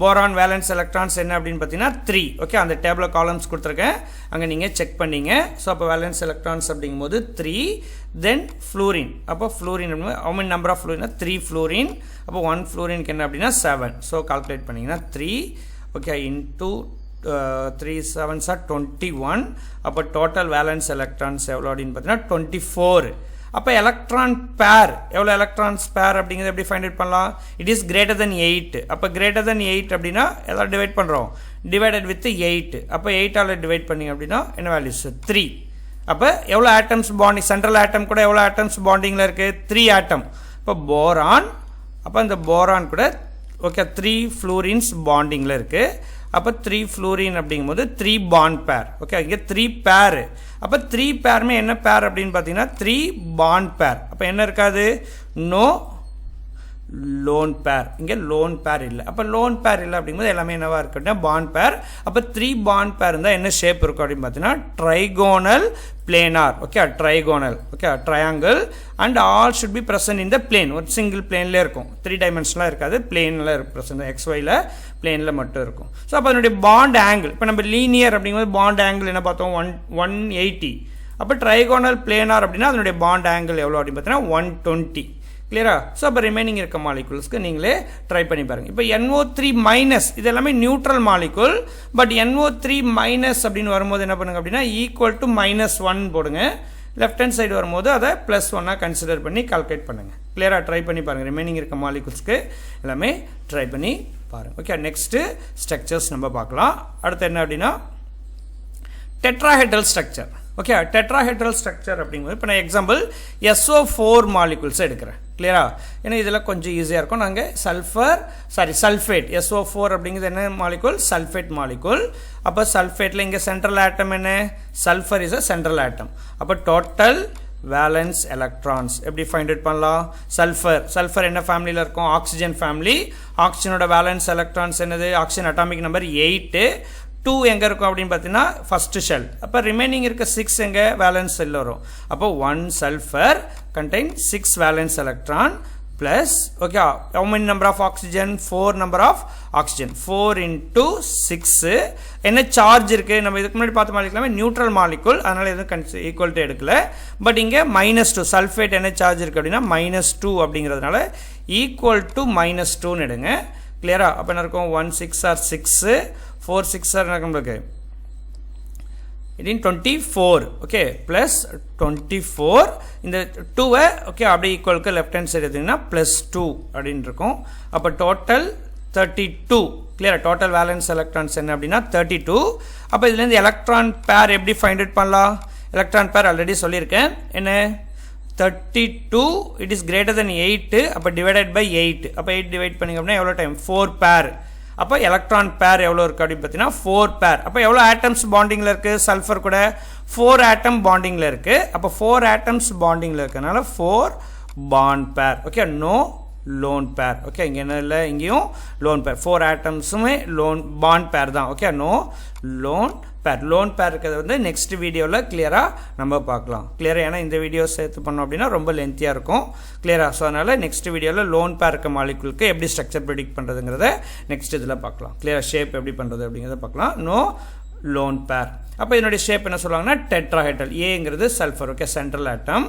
போரான் வேலன்ஸ் எலக்ட்ரான்ஸ் என்ன அப்படின்னு பார்த்தீங்கன்னா 3. ஓகே, அந்த டேபிள் காலம்ஸ் கொடுத்துருக்கேன், அங்கே நீங்கள் செக் பண்ணிங்க. ஸோ அப்போ வேலன்ஸ் எலக்ட்ரான்ஸ் அப்படிங்கும்போது 3. Then fluorine. அப்போ fluorine how many number of fluorine? 3 fluorine. அப்போ 1 ஃப்ளூரினுக்கு என்ன அப்படின்னா 7. ஸோ கால்குலேட் பண்ணிங்கன்னா 3 ஓகே இன்டூ 3 7s are 21. அப்போ டோட்டல் வேலன்ஸ் எலக்ட்ரான்ஸ் எவ்வளோ அப்படின்னு பார்த்தீங்கன்னா 24. அப்போ எலக்ட்ரான் பேர் எவ்வளோ? எலக்ட்ரான்ஸ் பேர் அப்படிங்கிறது எப்படி ஃபைண்ட் அவுட் பண்ணலாம்? It is greater than 8. அப்போ கிரேட்டர் தென் 8 அப்படின்னா எல்லாம் டிவைட் பண்ணுறோம், டிவைடட் வித் 8. அப்போ 8ஆல் டிவைட் பண்ணிங்க அப்படின்னா என்ன வேல்யூஸ்? 3. அப்போ எவ்வளோ ஆட்டம்ஸ் பாண்டிங்? சென்ட்ரல் ஆட்டம் கூட எவ்வளோ ஆட்டம்ஸ் பாண்டிங்கில் இருக்குது? 3 ஆட்டம். இப்போ போரான், அப்போ இந்த போரான் கூட ஓகே 3 ஃப்ளூரின்ஸ் பாண்டிங்கில் இருக்குது. அப்போ 3 ஃப்ளூரின் அப்படிங்கும்போது 3 பாண்ட் பேர். ஓகே, இங்கே 3 பேர். அப்போ 3 பேருமே என்ன பேர் அப்படின்னு பார்த்தீங்கன்னா 3 பாண்ட் பேர். அப்போ என்ன இருக்காது? நோ லோன் பேர். இங்கே லோன் பேர் இல்லை. அப்போ லோன் பேர் இல்லை அப்படிங்கும்போது எல்லாமே என்னவா இருக்குன்னா பாண்ட் பேர். அப்போ 3 பாண்ட் பேர் இருந்தால் என்ன ஷேப் இருக்கும் அப்படின்னு பார்த்தீங்கன்னா trigonal planar. Okay, trigonal. Okay, triangle and all should be present in the plane. ஒரு சிங்கிள் பிளேன்லேயே இருக்கும், 3 டைமென்ஷனாக இருக்காது, பிளேனில் ப்ரெசன்ட் XYயில் பிளேனில் மட்டும் இருக்கும். ஸோ அப்போ அதனுடைய பாண்ட் ஆங்கிள் இப்போ நம்ம லீனியர் அப்படிங்கும்போது பாண்ட் ஆங்கிள் என்ன பார்த்தோம்? 180. அப்போ ட்ரைகோனல் பிளேனார் அப்படின்னா அதனுடைய பாண்ட் ஆங்கிள் எவ்வளோ அப்படின்னு பார்த்தீங்கன்னா 120. கிளியரா? ஸோ அப்போ ரிமைனிங் இருக்க மாலிகுல்ஸ்க்கு நீங்களே ட்ரை பண்ணி பாருங்கள். இப்போ NO3 மைனஸ் இது எல்லாமே neutral molecule. But NO3 minus அப்படின்னு வரும்போது என்ன பண்ணுங்க அப்படின்னா ஈக்குவல் டு -1 போடுங்க. லெஃப்ட் ஹேண்ட் சைடு வரும்போது அதை +1 கன்சிடர் பண்ணி கால்குலேட் பண்ணுங்கள். கிளியராக ட்ரை பண்ணி பாருங்கள். ரிமைனிங் இருக்க மாலிகுல்ஸ்க்கு எல்லாமே ட்ரை பண்ணி பாருங்கள். ஓகே, நெக்ஸ்ட்டு ஸ்ட்ரக்சர்ஸ் நம்ம பார்க்கலாம். அடுத்து என்ன அப்படின்னா tetrahedral structure. Okay, tetrahedral structure அப்படிங்கும்போது இப்போ நான் எக்ஸாம்பிள் SO4 மாலிகுல்ஸ் எடுக்கிறேன். கிளியரா? ஏன்னா இதெல்லாம் கொஞ்சம் ஈஸியாக இருக்கும். நாங்கள் சல்ஃபேட் SO4 அப்படிங்கிறது என்ன மாலிகுல்? Sulphate molecule. அப்போ சல்ஃபேட்டில் இங்கே சென்ட்ரல் ஆட்டம் என்ன? Sulphur is a central atom. அப்போ டோட்டல் வேலன்ஸ் எலக்ட்ரான்ஸ் எப்படி ஃபைண்ட் அவுட் பண்ணலாம்? சல்ஃபர் என்ன ஃபேமிலியில் இருக்கும்? Oxygen family. ஆக்சிஜனோட வேலன்ஸ் எலக்ட்ரான்ஸ் என்னது? Oxygen atomic number 8. 2 எங்கே இருக்கும் அப்படின்னு பார்த்தீங்கன்னா ஃபஸ்ட்டு ஷெல். அப்போ ரிமைனிங் இருக்க 6 எங்கே? வேலன்ஸ் செல் வரும். அப்போ 1 sulphur contain 6 valence electron plus okay how many number of oxygen? 4 number of oxygen. 4 into 6 என்ன சார்ஜ் இருக்கு? நம்ம இதுக்கு முன்னாடி பார்த்த மாலிகுல் நியூட்ரல் மாலிகுல், அதனால எதுவும் ஈக்குவல் டு எடுக்கல. பட் இங்கே -2 சல்ஃபேட் என்ன சார்ஜ் இருக்கு அப்படின்னா -2 அப்படிங்கிறதுனால ஈக்குவல் டு -2ன்னு எடுங்க. கிளியரா? அப்போ என்ன இருக்கும்? 1 6 are 6, 4 6 are நம்மளுக்கு 24. ஓகே, ப்ளஸ் 24 இந்த 2 ஓகே அப்படியே ஈக்குவலுக்கு லெஃப்ட் ஹேண்ட் சைடு எடுத்தீங்கன்னா +2 அப்படின்னு இருக்கும். அப்போ டோட்டல் 32. கிளியரா? டோட்டல் வேலன்ஸ் எலக்ட்ரான்ஸ் என்ன அப்படின்னா 32. அப்போ இதுலேருந்து எலக்ட்ரான் பேர் எப்படி ஃபைண்ட் அவுட் பண்ணலாம்? எலக்ட்ரான் பேர் ஆல்ரெடி சொல்லியிருக்கேன். என்ன? 32 இட் இஸ் கிரேட்டர் தென் 8. அப்போ டிவைடட் பை 8. அப்போ 8 டிவைட் பண்ணிங்க அப்படின்னா எவ்வளோ டைம்? 4 பேர். அப்போ எலக்ட்ரான் பேர் எவ்வளோ இருக்குது அப்படின்னு பார்த்தீங்கன்னா 4 பேர். அப்போ எவ்வளோ ஆட்டம்ஸ் பாண்டிங்கில் இருக்குது? சல்ஃபர் கூட 4 ஆட்டம் பாண்டிங்கில் இருக்குது. அப்போ 4 ஆட்டம்ஸ் பாண்டிங்கில் இருக்கிறதுனால 4 bond pair. Okay, no lone pair. Okay, இங்க என்ன இல்ல இங்கேயும் lone pair. 4 atoms-உமே lone bond pair தான். Okay, no lone pair. Lone pair இருக்கிறது வந்து next வீடியோல கிளியரா நம்ம பார்க்கலாம். கிளியரா ஏன்னா இந்த வீடியோ சேர்த்து பண்ணோம் அப்படின்னா ரொம்ப லென்த்தியா இருக்கும். கிளியரா சோ அதனால next வீடியோல lone pair இருக்க மாலிகுலுக்கு எப்படி ஸ்ட்ரக்சர் predict பண்றதுங்கறத next இதுல பார்க்கலாம். கிளியரா ஷேப் எப்படி பண்றது அப்படிங்கறத பார்க்கலாம். No lone pair. அப்ப இதனுடைய ஷேப் என்ன சொல்வாங்கன்னா டெட்ராஹெட்ரல். ஏங்கிறது சல்ஃபர். Okay, central atom.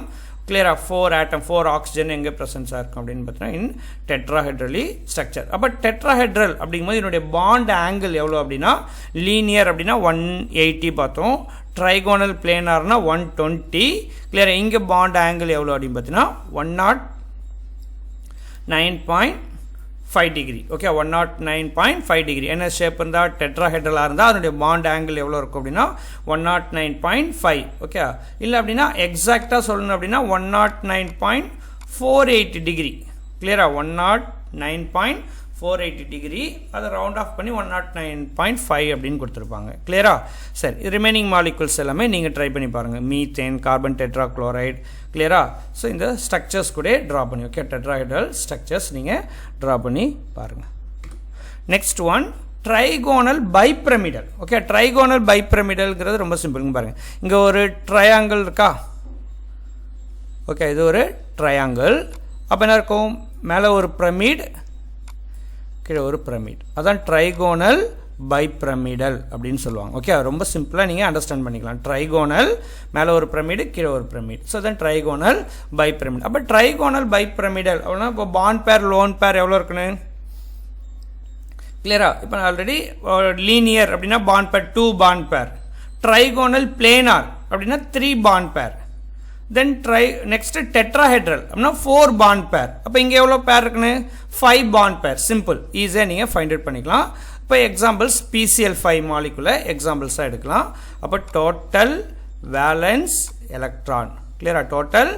கிளியரா 4 ஆட்டம் 4 ஆக்சிஜன் எங்க பிரசன்ஸா இருக்கும் அப்படினு பார்த்தீங்கன்னா இன் டெட்ராஹெட்ரலி ஸ்ட்ரக்சர். அப்ப டெட்ராஹெட்ரல் அப்படிங்கும்போது இதனுடைய பாண்ட் ஆங்கிள் எவ்வளவு அப்படினா லீனியர் அப்படினா 180 பார்த்தோம். ட்ரைகோனல் பிளேனார்னா 120. கிளியரா இங்க பாண்ட் ஆங்கிள் எவ்வளவு அப்படினு பார்த்தீங்கன்னா 109.5 degree. Okay, 109.5 degree. என்ன ஷேப் இருந்தா டெட்ராஹெட்ரலா இருந்தா அதனுடைய பாண்ட் ஆங்கிள் எவ்வளவு இருக்கும் அப்படினா 109.5. ஓகே, இல்ல அப்படினா எக்ஸாக்ட்டா சொல்லணும் அப்படினா 109.48 degree. கிளியரா 109.48 degree. அதை ரவுண்ட் ஆஃப் பண்ணி 109.5 அப்படினு கொடுத்திருப்பாங்க. கிளியரா? சரி, ரிமைனிங் மாலிகுல்ஸ் எல்லாமே நீங்க ட்ரை பண்ணி பாருங்க. Methane, carbon tetrachloride. கிளியரா? சோ இந்த ஸ்ட்ரக்சர்ஸ் கூட டிரா பண்ணி ஓகே டெட்ராஹெட்ரல் ஸ்ட்ரக்சர்ஸ் நீங்க டிரா பண்ணி பாருங்க. Next one trigonal bipyramidal. Okay, trigonal பைபிரமிடல்ங்கிறது ரொம்ப சிம்பிள்ங்க பாருங்க. இங்க ஒரு ட்ரையாங்கிள் இருக்கா? ஓகே, இது ஒரு ட்ரையாங்கிள். அப்ப என்ன இருக்கும்? மேல ஒரு பிரமிட், கீழே ஒரு பிரமிட். அதான் ட்ரைகோனல் பைபிரமிடல் அப்படினு சொல்லுவாங்க. ஓகே, ரொம்ப சிம்பிளா நீங்க அண்டர்ஸ்டாண்ட் பண்ணிக்கலாம். ட்ரைகோனல் மேல ஒரு பிரமிட், கீழே ஒரு pyramid. So then trigonal bipyramidal. அப்ப ட்ரைகோனல் பைபிரமிடல் அப்படினா இப்ப பாண்ட் பேர் லோன் பேர் எவ்வளவு இருக்குன்னு கிளியரா? இப்போ ஆல்ரெடி லீனியர் அப்படினா பாண்ட் பேர் 2 பாண்ட் பேர். ட்ரைகோனல் பிளேனார் அப்படினா 3 பாண்ட் பேர். தென் நெக்ஸ்ட் டெட்ராஹெட்ரல் அப்படினா 4 பாண்ட் பேர். அப்ப இங்க எவ்வளவு பேர் இருக்குன்னு 5 பாண்ட் பேர். சிம்பிள், ஈஸியா நீங்க ஃபைண்ட் அவுட் பண்ணிக்கலாம். இப்போ எக்ஸாம்பிள்ஸ் PCl5 மாலிகுல எக்ஸாம்பிள்ஸா எடுக்கலாம். அப்ப டோட்டல் வேலன்ஸ் எலக்ட்ரான். கிளியரா? Total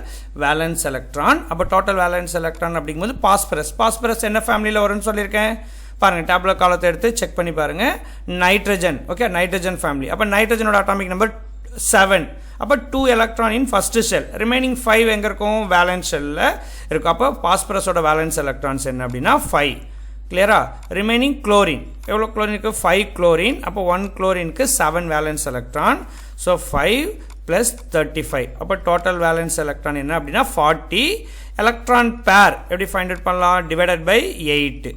valence electron. அப்ப டோட்டல் வேலன்ஸ் எலக்ட்ரான் அப்படிங்கும்போது பாஸ்பரஸ். பாஸ்பரஸ் என்ன ஃபேமிலில வரும்னு சொல்லியிருக்கேன் பாருங்க. டேப்லெட் காலத்தை எடுத்து செக் பண்ணி பாருங்க. நைட்ரஜன். Okay, nitrogen family. அப்ப நைட்ரஜனோட அட்டாமிக் நம்பர் 7. அப்ப 2 electron in first shell. Remaining 5 எங்க இருக்கும்? வேலன்ஸ் ஷெல்ல இருக்கும். அப்ப பாஸ்பரஸோட வேலன்ஸ் எலக்ட்ரான்ஸ் என்ன அப்படினா 5. கிளியரா? Remaining chlorine. எவ்வளவு குளோரின் இருக்கு? 5 குளோரின். அப்ப 1 குளோரினுக்கு 7 வேலன்ஸ் எலக்ட்ரான். So 5 plus 35. அப்ப டோட்டல் வேலன்ஸ் எலக்ட்ரான் என்ன அப்படினா 40. எலக்ட்ரான் பேர் எப்படி ஃபைண்ட் அவுட் பண்ணலாம்? Divided by 8.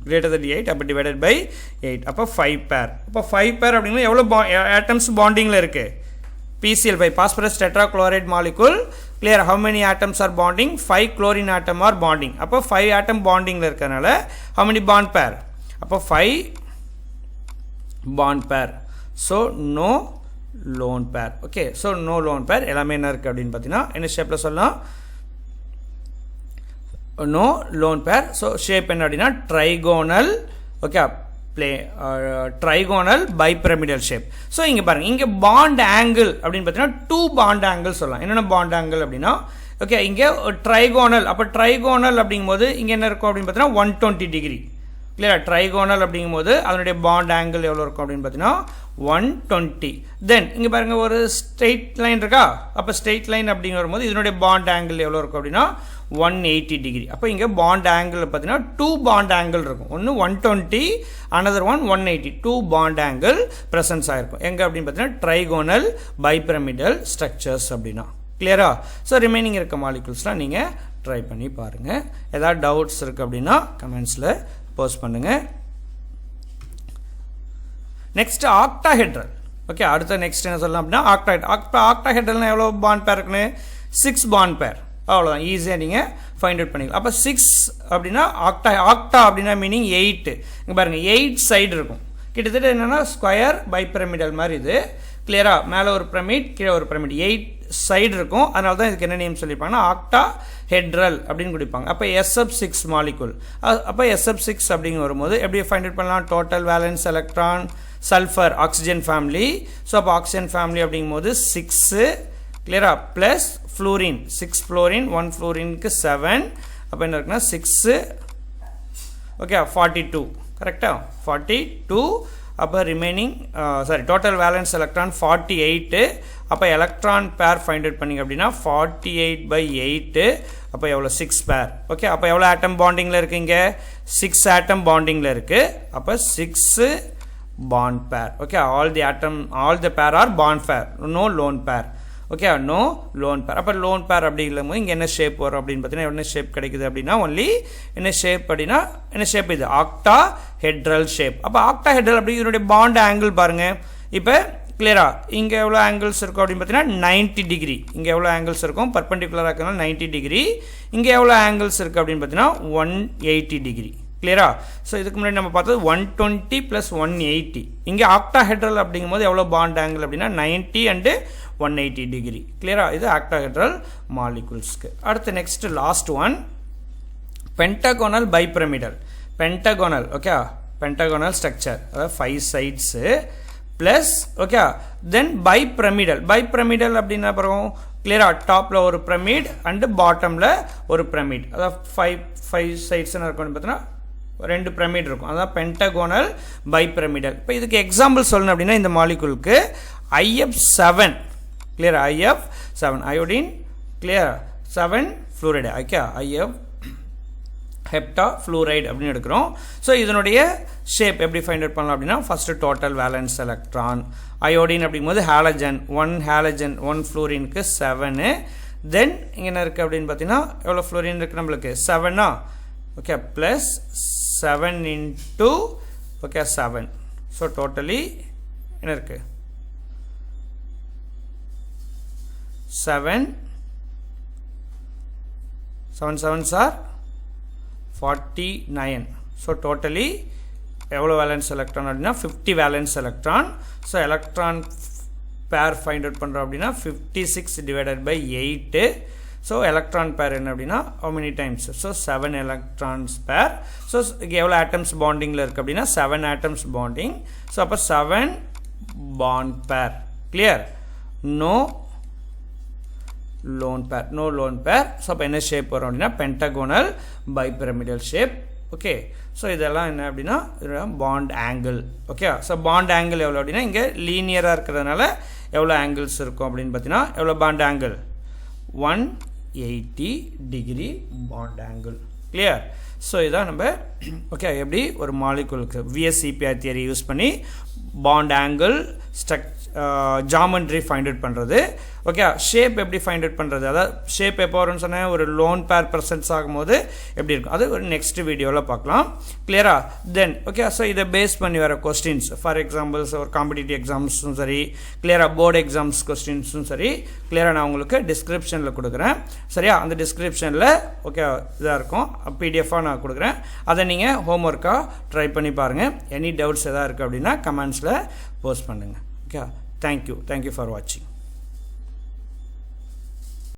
greater than 8 அப்ப divided by 8. அப்ப 5 pair. அப்ப 5 pair அப்படினா எவ்வளவு atoms bondingல இருக்கு? PCl5 phosphorus tetrachloride molecule. Clear? How many atoms are bonding? 5 chlorine atom are bonding. அப்ப 5 atom bondingல இருக்கனால how many bond pair? அப்ப 5 bond pair. So no lone pair. Okay, so no lone pair. எல்லாமே என்ன இருக்கு அப்படினு பாத்தீனா என்ன ஷேப்ல சொல்லலாம்? No lone pair. So shape என்ன அப்படினா trigonal. Okay, trigonal bipyramidal shape. So இங்க பாருங்க, இங்க bond angle அப்படினு பாத்தீனா 2 bond angle சொல்லலாம். என்னென்ன bond angle அப்படினா ஓகே இங்க trigonal. அப்ப trigonal அப்படிங்கும்போது இங்க என்ன இருக்கும் அப்படினு பாத்தீனா 120 டிகிரி. கிளியரா? trigonal அப்படிங்கும்போது அதனுடைய bond angle எவ்வளவு இருக்கும் அப்படினு பாத்தீனா 120. தென் இங்க பாருங்க ஒரு ஸ்ட்ரெயிட் லைன் இருக்கா? அப்ப ஸ்ட்ரெயிட் லைன் அப்படிங்க வரும்போது இதனுடைய bond angle எவ்வளவு இருக்கும் அப்படினா 180 டிகிரி. அப்ப இங்க bond angle பாத்தீனா 2 bond angle இருக்கும். ஒன்னு 120, another one 180. 2 bond angle presence ஆயிருக்கும். எங்க அப்படினு பாத்தீனா trigonal bipyramidal structures அப்படினா. கிளியரா? சோ ரிமைனிங் இருக்க மாலிகுல்ஸ்லாம் நீங்க ட்ரை பண்ணி பாருங்க. ஏதாவது டவுட்ஸ் இருக்கு அப்படினா கமெண்ட்ஸ்ல போஸ்ட் பண்ணுங்க. Next octahedral. ஓகே, அடுத்த நெக்ஸ்ட் என்ன சொல்லலாம் அப்படினா ஆக்டாஹெட்ரல்னா எவ்வளவு பாண்ட் பேர் இருக்குன்னு 6 பாண்ட் பேர். அவ்வளவுதான், ஈஸியா நீங்க ஃபைண்ட் அவுட் பண்ணிக்கலாம். அப்ப 6 அப்படினா ஆக்டா அப்படினா மீனிங் 8. இங்க பாருங்க 8 சைடு இருக்கும். கிட்டத்தட்ட என்னன்னா ஸ்கொயர் பைபிரமிடல் மாதிரி இது. கிளியரா? மேல ஒரு பிரமிட், கீழே ஒரு பிரமிட், 8 சைடு இருக்கும். அதனால தான் இதுக்கு என்ன நேம் சொல்லிருப்பாங்கன்னா ஆக்டாஹெட்ரல் அப்படின்னு கொடுப்பாங்க. அப்ப SF6 மாலிகுல். அப்ப SF6 அப்படிங்க வரும்போது எப்படி ஃபைண்ட் அவுட் பண்ணலாம்? Total valence electron sulphur oxygen family. So அப்போ ஆக்சிஜன் ஃபேமிலி அப்படிங்கும்போது 6 கிளியரா பிளஸ் ஃப்ளூரின் 6 ஃப்ளூரின் 1 ஃப்ளூரினுக்கு 7. அப்போ என்ன இருக்குன்னா 6 ஓகே 42 கரெக்டா 42. அப்போ ரிமைனிங் டோட்டல் வேலன்ஸ் எலக்ட்ரான் 48. அப்போ எலக்ட்ரான் பேர் ஃபைண்ட் அவுட் பண்ணிங்க அப்படின்னா 48/8. அப்போ எவ்வளோ 6 பேர். ஓகே, அப்போ எவ்வளோ ஆட்டம் பாண்டிங்கில் இருக்குங்க? 6 ஆட்டம் பாண்டிங்கில் இருக்குது. அப்போ 6 bond pair. Okay, all the pair are bond pair, no lone pair. Okay, no lone pair. அப்போ lone pair அப்படிங்கும்போது இங்கே என்ன ஷேப் வரும் அப்படின்னு பார்த்தீங்கன்னா என்ன ஷேப் கிடைக்குது அப்படின்னா ஒன்லி என்ன ஷேப் அப்படின்னா என்ன ஷேப் இது ஆக்டாஹெட்ரல் ஷேப். அப்போ ஆக்டாஹெட்ரல் அப்படி இதனுடைய பாண்ட் ஆங்கிள் பாருங்கள். இப்போ கிளியரா இங்கே எவ்வளோ ஆங்கிள்ஸ் இருக்கும் அப்படின்னு பார்த்தீங்கன்னா 90 டிகிரி. இங்கே எவ்வளோ ஆங்கிள்ஸ் இருக்கும்? பர்பெண்டிகுலராக இருக்கனால 90 டிகிரி. இங்கே எவ்வளோ ஆங்கிள்ஸ் இருக்குது அப்படின்னு பார்த்தீங்கன்னா 180 டிகிரி. கிளியரா? ஸோ இதுக்கு முன்னாடி நம்ம பார்த்தது 120 + 180. இங்கே ஆக்டாஹெட்ரல் அப்படிங்கும்போது எவ்வளோ பாண்ட் ஆங்கிள் அப்படின்னா 90 and 180 டிகிரி. கிளியரா? இது ஆக்டாஹெட்ரல் மாலிகுல்ஸ்க்கு. அடுத்து next last one pentagonal bipyramidal. Pentagonal, okay, pentagonal structure, அதாவது 5 sides plus, okay, then bipyramidal. Bipyramidal அப்படின்னா அப்புறம் கிளியரா டாப்பில் ஒரு பிரமிட் அண்டு பாட்டமில் ஒரு பிரமிட், அதாவது 5 சைட்ஸ்ன்னு இருக்கும்னு பார்த்தீங்கன்னா 2 பிரமிட் இருக்கும். அதான் பென்டகோனல் பைபிரமிடல். இப்போ இதுக்கு எக்ஸாம்பிள் சொல்லணும் அப்படின்னா இந்த மாலிகுலுக்கு IF7, clear, IF7 iodine, clear, 7 fluoride. Okay, IF hepta fluoride அப்படின்னு எடுக்கிறோம். ஸோ இதனுடைய ஷேப் எப்படி ஃபைண்ட் அவுட் பண்ணலாம் அப்படின்னா first total valence electron. Iodine அப்படிங்கும்போது ஹாலஜன், 1 ஹாலஜன் 1 ஃப்ளூரினுக்கு 7. தென் இங்கே என்ன இருக்குது அப்படின்னு பார்த்தீங்கன்னா எவ்வளோ ஃப்ளூரின் இருக்குது நம்மளுக்கு 7. Okay, plus 7 into okay 7. So totally என்ன இருக்குது 7 7s are 49. ஸோ டோட்டலி எவ்வளோ வேலன்ஸ் எலக்ட்ரான் அப்படின்னா 50 வேலன்ஸ் எலக்ட்ரான். ஸோ எலக்ட்ரான் பேர் ஃபைண்ட் அவுட் பண்ணுறோம் அப்படின்னா 56/8. ஸோ எலக்ட்ரான் பேர் என்ன அப்படின்னா how many times? So 7 electrons பேர். ஸோ இங்கே எவ்வளோ ஆட்டம்ஸ் பாண்டிங்கில் இருக்குது அப்படின்னா 7 ஆட்டம்ஸ் பாண்டிங். ஸோ அப்போ 7 bond pair. Clear? No lone pair, no lone pair. So அப்போ என்ன ஷேப் வரும் அப்படின்னா pentagonal bipyramidal shape. Okay, so இதெல்லாம் என்ன அப்படின்னா இதோட bond angle. Okay, so bond angle எவ்வளோ அப்படின்னா இங்கே லீனியராக இருக்கிறதுனால எவ்வளோ ஆங்கிள்ஸ் இருக்கும் அப்படின்னு பார்த்தீங்கன்னா எவ்வளோ bond angle 180 degree bond angle. Clear? So இதான் நம்ம ஓகே எப்படி ஒரு மாலிகுலுக்கு VSEPR தியரி யூஸ் பண்ணி bond angle geometry find out பண்ணுறது. ஓகே, ஷேப் எப்படி ஃபைண்ட் அவுட் பண்ணுறது, அதாவது ஷேப் எப்போ வரும்னு சொன்னால் ஒரு லோன் பேர் ப்ரெசன்ஸ் ஆகும்போது எப்படி இருக்கும் அது ஒரு நெக்ஸ்ட் வீடியோவில் பார்க்கலாம். கிளியரா? தென் ஓகே, ஸோ இதை பேஸ் பண்ணி வர கொஸ்டின்ஸ், ஃபார் எக்ஸாம்பிள்ஸ் ஒரு காம்படிட்டிவ் எக்ஸாம்ஸும் சரி, கிளியரா போர்டு எக்ஸாம்ஸ் கொஸ்டின்ஸும் சரி, கிளியராக நான் உங்களுக்கு டிஸ்கிரிப்ஷனில் கொடுக்குறேன். சரியா? அந்த டிஸ்கிரிப்ஷனில் ஓகே இதாக இருக்கும், PDF-ஆக நான் கொடுக்குறேன். அதை நீங்கள் ஹோம்ஒர்க்காக ட்ரை பண்ணி பாருங்கள். எனி டவுட்ஸ் எதாவது இருக்குது அப்படின்னா கமெண்ட்ஸில் போஸ்ட் பண்ணுங்கள். Okay, thank you for watching.